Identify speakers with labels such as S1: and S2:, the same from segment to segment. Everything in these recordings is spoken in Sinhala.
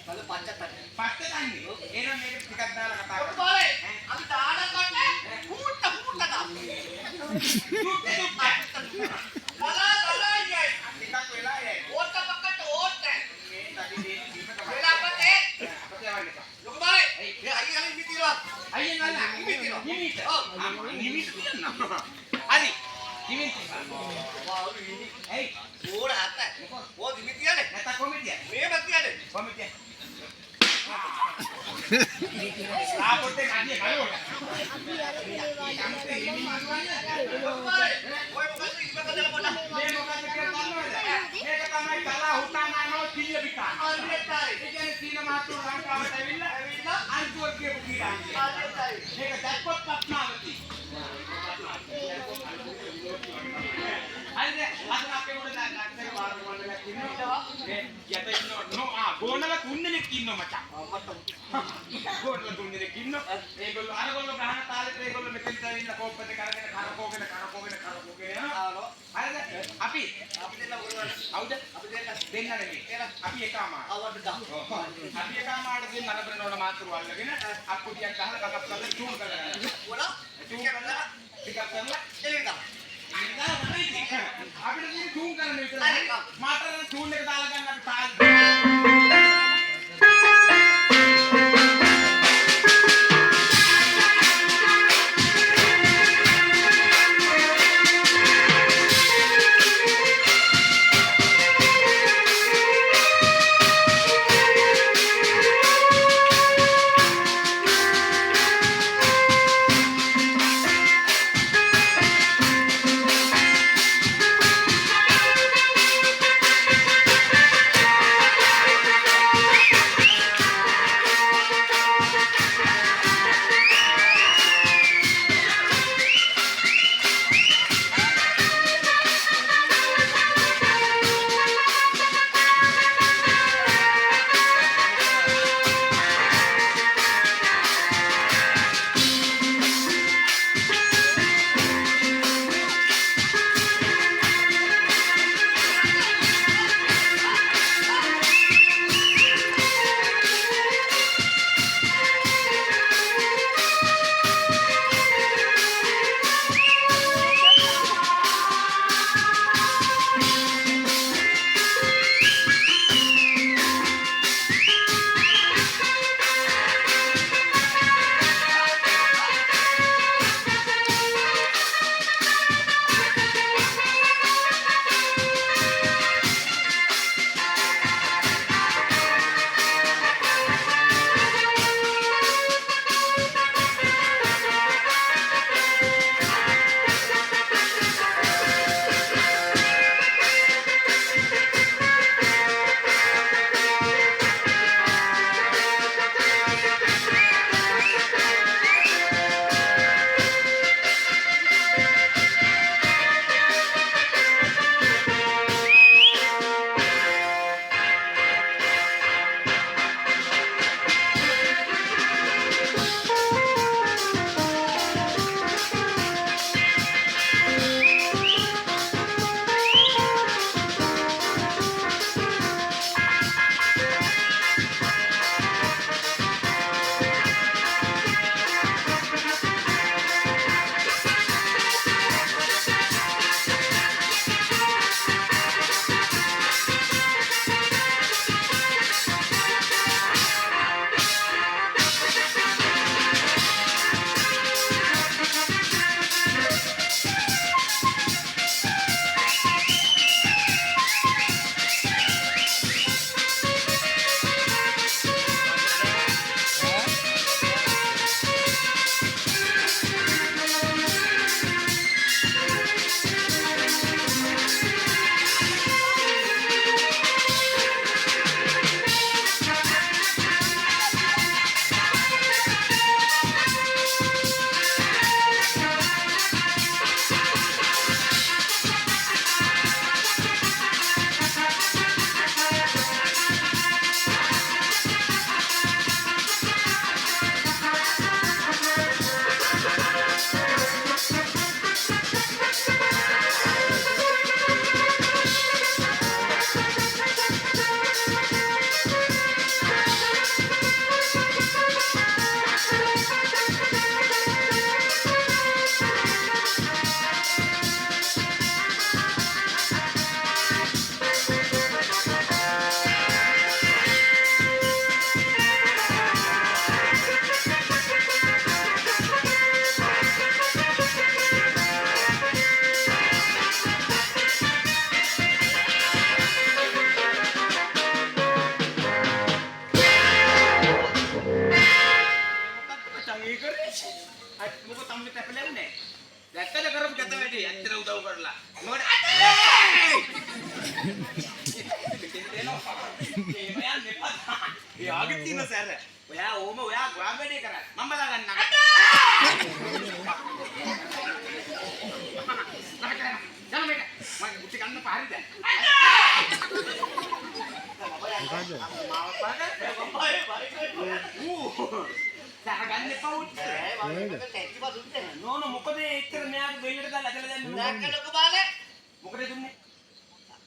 S1: Kalau pacet tadi.
S2: පස්සේ තන්නේ. එහෙනම් මේක ටිකක් දාලා කතා
S1: Kau
S2: කරමු.
S1: boleh. Abi dah ada kan? Muta muta dah. Dala ye.
S2: ටිකක් වෙලා යයි.
S1: Ota pakat ota.
S2: මේ තඩි දෙන්න දීම තමයි.
S1: Bela pate.
S2: අපතේ වන්න එපා.
S1: Kau boleh. Ya ayi kali miti lah.
S2: අයියෙන් ගන්න. නිමිට. ඔව්. නිමිට කියනවා. හරි. නිමිට.
S1: Wah ini.
S2: ඇයි?
S1: Ora hata. Oh di miti ada.
S2: නැත්නම් කොමිටිය.
S1: Me mati ada.
S2: කොමිටිය. ආපොටේ කඩිය කලවල.
S1: Kau boleh. Kau bukan sih kita kerja apa dah?
S2: මේ මොකද්ද කියලා දන්නවද? මේක තමයි කලා හුටානානෝ කීය විකාර.
S1: Ada tadi.
S2: ඒ කියන්නේ සීන මාතු ලංකාවට ඇවිල්ලා අන්තිමට කියපු කීඩාන්නේ.
S1: Ada tadi.
S2: මේක දැක්කොත් පත්නාවති. හරිද? අද අපේ උඩ දැන් අක්ෂර වාද මණ්ඩලයක් ඉන්නවා. මේ යට ඉන්නව ගෝනල තුන්දෙනෙක් ඉන්නවා මචං. ගෝනල තුන්දෙනෙක් ඉන්නවා. ඒගොල්ලෝ අරගොල්ලෝ ගහන තාලෙට ඒගොල්ලෝ මෙතෙන්ට ඇවිල්ලා කෝප්පෙට කරගෙන කරකෝගෙන යනවා. හරිද? අපි
S1: දෙන්න මොකද?
S2: අවුද?
S1: අපි දෙන්න.
S2: දෙන්න නෙමෙයි. අපි එකමාර.
S1: අවුරුදු 10.
S2: අපි එකමාරට දෙන්න නරඹනවල මාතුරු අල්ලගෙන අක්කුටියක් ගහලා කකප් කරලා චූන් කරලා යනවා.
S1: Bola?
S2: චූන් කරලා ටිකක් කරලා
S1: එළියට.
S2: අපිට තියෙන චූන් කරන්න විතරයි.
S1: හරි.
S2: මාතර චූන් එක දාලා ගන්න අපි තාල්. උදව් කරලා. මොකද ඒ යන්නේ පස්සා. එයාගේ තියෙන සැර. ඔයා ඕම ඔයා ගාම් වැඩේ කරා. මම බලා ගන්නම්. යන්න මේක. මම උටි ගන්න පාරි දැන්. මාව පාද. සහගන්න එපා උත්. නෝන මොකද එච්චර මෙයාගේ බෙල්ලට දාලා ඇදලා දැම්මේ?
S1: දැක්ක ලොකු බාලේ.
S2: මොකද දුන්නේ?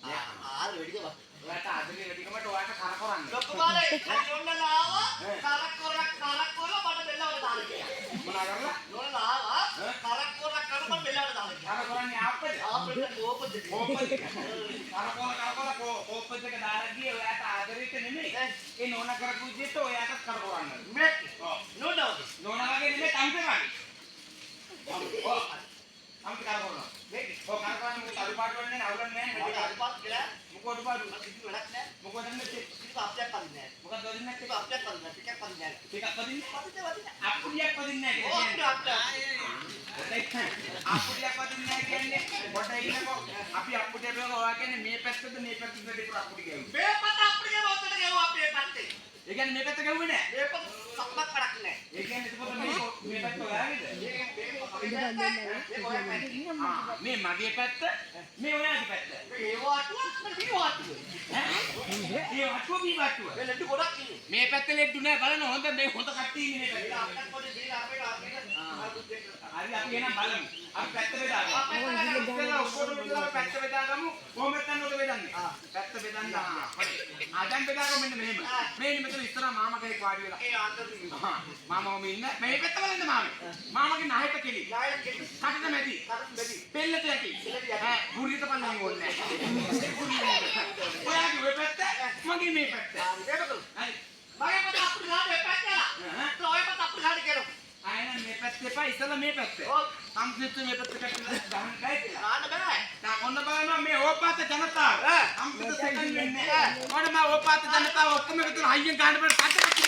S1: ආර වෙඩිද බා.
S2: ඔයාට ආදරේ වැඩිකමට ඔයාට කරකරන්න.
S1: ලොකු බාලේ නෝනලා ආවා. කරක් කරලා මට බෙල්ලවට දාලා කියලා.
S2: මොනා කරලා?
S1: නෝනලා ආවා. කරක් කරලා මට බෙල්ලවට දාලා කියලා.
S2: කරකරන්නේ ආප්පද?
S1: ආපෙට කෝපද?
S2: කෝපද? කරකෝල කෝපද එක දාලා ගියේ ඔයාට ආදරෙට නෙමෙයි. ඒ නෝන කරපු විදිහට ඔයාට කරකරන්න.
S1: මේ
S2: ඔව්.
S1: නෝනවද?
S2: නෝනා වගේ නෙමෙයි තම්පේ වගේ. ඔව්. අම්පි කරකරනවා. මේක. ඔව් කරකරන්නේ මොකද අලුපාඩු වෙන්නේ නැහැ අවුලන්නේ නැහැ.
S1: මට අල්පත් කියලා
S2: මොකද පාඩු?
S1: කිසි වැඩක් නැහැ.
S2: මොකද නැත්තේ?
S1: කිසි අප්ඩේට් පදින්නේ නැහැ.
S2: මොකද වදින්නේ
S1: කිසි
S2: නැත්තේ?
S1: අප්ඩේට් පදින්නේ නැහැ. ටිකක් පදින්නේ නැහැ.
S2: ටිකක් වදින්නේ?
S1: පදින්නේ.
S2: අප්පුඩියක් වදින්නේ නැහැ
S1: ඕ
S2: කියන්නේ.
S1: අප්ඩේට්.
S2: අප්පුඩියක් වදින්නේ නැහැ කියන්නේ. පොඩ ඉන්නකෝ අපි අප්පුඩිය බලනවා ඔයා කියන්නේ මේ පැත්තද මේ පැත්තද දෙපර අප්පුඩි ගෑවුවා.
S1: මේ පත අප්ඩේට් වලට ගෙවුවා අපේ පැත්තේ.
S2: ඒ කියන්නේ මේ පැත්ත ගැව්වේ නැහැ.
S1: මේ පත සම්මත කරක් නැහැ.
S2: ඒ කියන්නේ එතකොට මේ පැත්ත ඔයාගේද? මේ මගේ පැත්ත මේ ඔයාගේ පැත්ත.
S1: ඒ වාටුව මට මේ වාටුව.
S2: ඒ වටුව මේ වටුව.
S1: මේ ලෙඩ ගොඩක් ඉන්නේ.
S2: මේ පැත්තේ ලෙඩු නෑ බලන්න හොඳ මේ හොඳ කට්ටිය ඉන්නේ මේ පැත්තේ.
S1: අප්ඩේට් පොඩි දීලා අපේ
S2: හරි අපි එනම් බලමු. අපි පැත්ත බෙදාගමු. ඉස්සෙල්ලා ඔක්කොම ඉස්සෙල්ලා පැත්ත බෙදාගමු. කොහොමද යන්නද බෙදන්නේ? පැත්ත බෙදන්න. ආදම් බෙදාගමු මෙන්න මෙහෙම. මේ මෙතන ඉස්සරහා මාමා කෙනෙක් වාඩි වෙලා.
S1: ඒ ආන්දරේ.
S2: මාමා ඔම ඉන්න. මේ පැත්ත බලන්න මාමේ. මාමගේ නහයට කෙලි.
S1: නායක කෙනෙක්.
S2: කටට මැදි. පෙල්ලට යටි. බුරියට පල්ලෙන් ඕනේ නැහැ. ඔයාගේ ඔය පැත්ත මගේ මේ පැත්ත.
S1: ඒක බලන්න.
S2: හරි.
S1: මගේ පත අප්ඩේට් ගානේ පැත්තලා. ඔය පත අප්ඩේට් ගානේ කෙරෝ.
S2: ආයෙත් මේ පැත්ත එපා ඉස්සලා මේ පැත්ත.
S1: ඔව්.
S2: සම්පූර්ණ මේ පැත්ත කටලා ගහන්න බෑ කියලා.
S1: ගාන්න බෑ.
S2: තා කොන්න බලනවා මේ ඕපාත ජනතාව. සම්පූර්ණ සෙකන්ඩ් වෙන්නේ. මොකද මම ඕපාත ජනතාව ඔක්කොම එකතු හයියෙන් ගන්න බෑ කටට.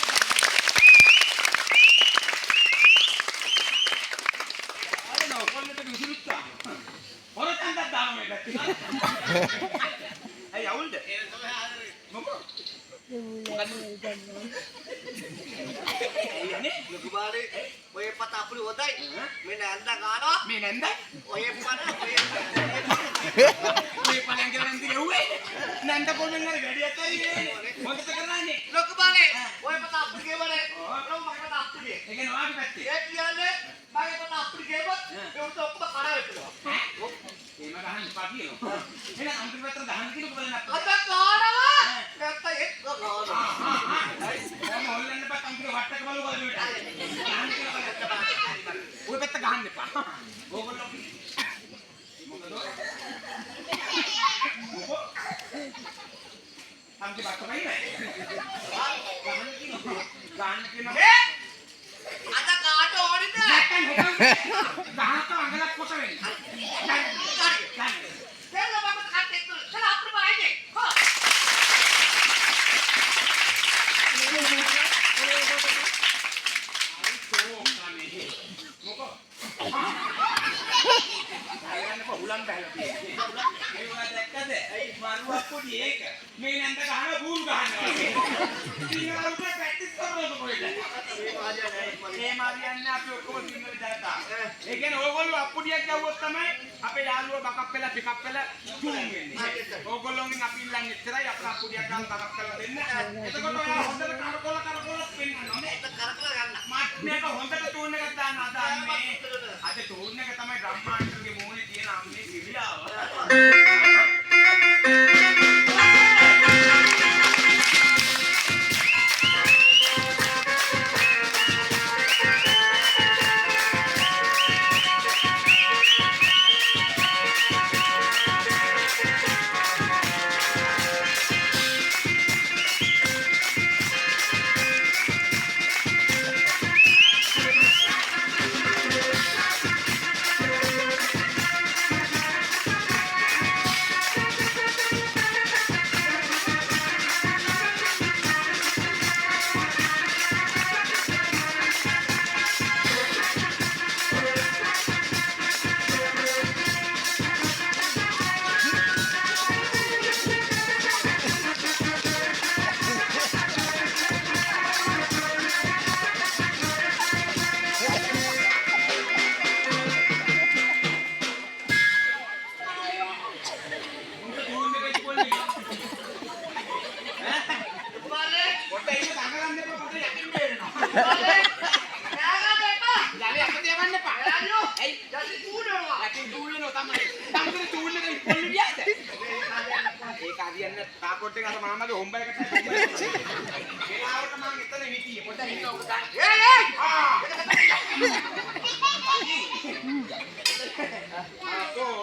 S2: අර නෝ කොල්ලට විසිරුත්තා. හොරතන්ද දාම මේ පැත්ත. ඇයි අවුල්ද? මොකෝ?
S1: ලොකු බාලේ ඔය පත අප්ඩේට් හොදයි. මේ නැන්ද ගන්නවා.
S2: මේ නැන්ද?
S1: ඔය පත
S2: මේ පලයන් කියලා නැන්ද ගෙව්වේ? නැන්ද කොල්ලෙන් හරි වැඩියක් හරි මොකද කරන්නේ?
S1: ලොකු බාලේ ඔය පත අප්ඩේට් ගෙවලේ. ඔය මගේ පත අප්ඩේට්.
S2: ඒ කියන්නේ ඔයාගේ පැත්තේ.
S1: ඒ කියන්නේ මගේ පත අප්ඩේට් ගෙවුවොත් ඒ උන්ට ඔක්කොම කඩ වැටෙනවා.
S2: එහෙම ගහන්න එපා කියනවා. එහෙනම් අන්තිම පැත්තට ගහන්න කියනකො බලන්න අපිට.
S1: අද ගන්නවා. නැත්නම් එක්ක ගන්නවා.
S2: මම හොල්ලන්න එපා අන්තිම වට්ටක බලු බලන්න ගහන්න කියලා බලන්න. ඔය පැත්ත ගහන්න එපා. ඕගොල්ලෝ මොකද? මොකෝ? අන්තිම වට්ටකයි නෑ. ගහන්න කියනවා.
S1: අද කාට ඕනිද?
S2: නැත්නම් ගහක අඟලක් කොට වෙන්නේ.
S1: දෙන්න මම කාට එක්ක සල අප්ඩේට් බලන්නේ. හො.
S2: උලන් බහලා තියෙන්නේ. ඒවා දැක්කද? මරුවක් පොඩි ඒක. මේ නැන්ද ගහන බූරු ගහනවා වගේ. ඉතින් ප්‍රැක්ටිස් කරනවා කොහෙද? මේ මාරියන්නේ අපි ඔක්කොම සිංහල ජනතාව. ඒ කියන්නේ ඕගොල්ලෝ අප්පුඩියක් ගැව්වොත් තමයි අපේ යාළුවෝ බකප් වෙලා පිකප් වෙලා ජූම් වෙන්නේ. ඕගොල්ලෝගෙන් අපි ඉල්ලන්නේ ඉතරයි අපේ අප්පුඩියක් ගන්න බකප් කරලා දෙන්න. එතකොට ඔයා හොඳට කරකොල පෙන්නනවා නේ.
S1: කරකලා ගන්න.
S2: මාත් මේක හොඳට ටූන් එකක් දාන්න හදාන්නේ. අද ටූන් එක තමයි බ්‍රහ්මාණ්ඩගේ මොහොනේ තියෙන අම්මේ කිරියාව. තමතර චූන් එක ඉක්කොල්ලු ගියාද? ඒක හරියන්නේ තාකොට් එක අර මාමගේ හොම්බයකට වෙලාවට මං එතන හිටියේ. පොඩ්ඩක් ඉන්න ඔක ගන්න.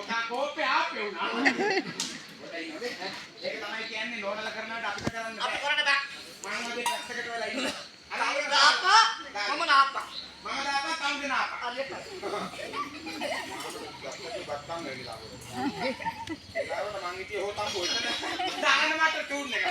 S2: තා කෝපේ ආපේ උනා. ඒක තමයි කියන්නේ නෝනල කරනවට අපිට කරන්න බෑ.
S1: අප කරන්න බෑ.
S2: මම වගේ පැත්තකට වෙලා ඉන්න. අර
S1: මම දාපා මම නාපා.
S2: මම දාපා තම් දෙන ආපා.
S1: අල්ලේ කර.
S2: බත්තම් වෙලා. ඒකට මං හිටියේ හොතම් පොයිතන. දාන්න මට චූන් එක.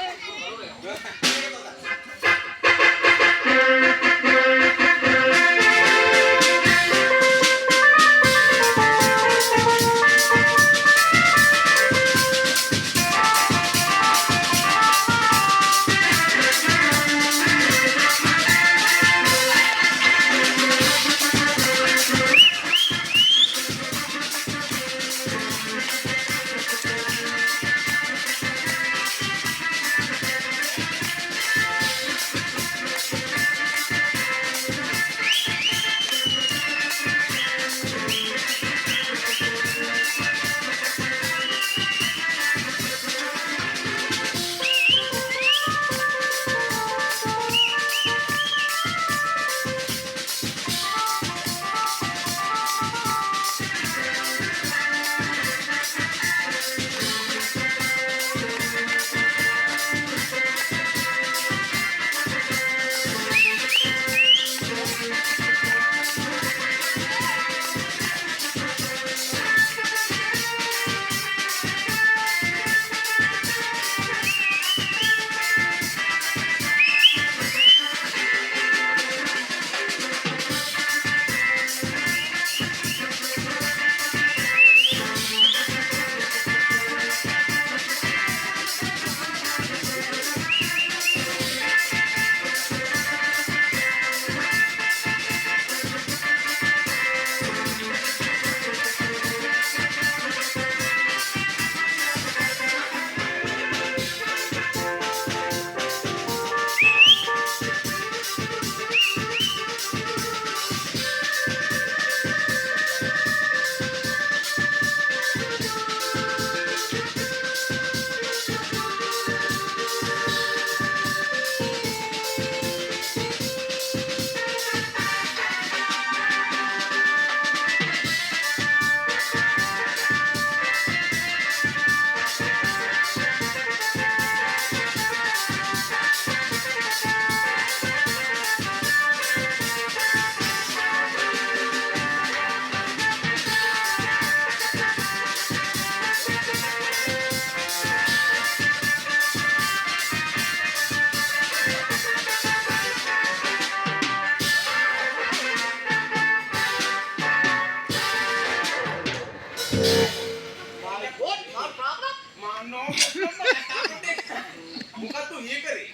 S2: මොකද්ද ඊ කරේ?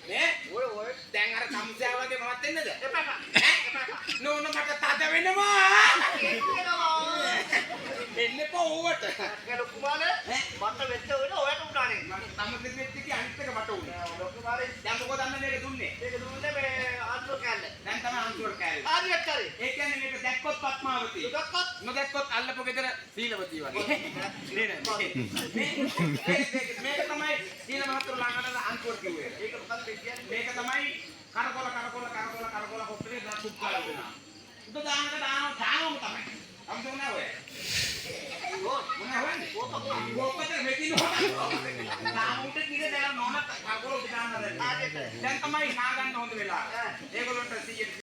S2: නේ? ඔය දැන් අර සම්සයා වගේ මවත් වෙන්නද? එපා. නෝන මට තද වෙනවා. එන්නපෝ ඕවට.
S1: ලොකු මානේ මට වෙච්ච වෙන ඔයට උනානේ.
S2: මම තමයි දෙන්නේ අනිත් එක මට උනේ.
S1: ලොකු මානේ
S2: දැන් මොකද අන්න මේක දුන්නේ?
S1: මේක දුන්නේ මේ ආන්තර කැල්ල.
S2: දැන් තමයි අන්තිම කෑල්ල.
S1: ආරියක් කරේ.
S2: ඒ කියන්නේ මේක දැක්කොත් පත්මාවති.
S1: දුකක්වත්
S2: නොදැක්කොත් අල්ලපු ගෙදර සීලවති වගේ. මේක තමයි සීල මහතුරු ළඟට අන්තිම කිව්වේ.
S1: ඒක මොකක්ද කියන්නේ?
S2: මේක තමයි කරකොල හොප්පේ දා සුප් කාලා දෙනවා. උඩ දානකට දානම තමයි. අම්දුනේ ඔය. මොන හවන්නේ? කොප්පතේ මෙකින හොටා. තාමුට කිරේ දාලා නෝනත් කරකොල උඩ දාන්න දැන්. දැන් තමයි නා ගන්න හොඳ වෙලාව. ඒගොල්ලන්ට 100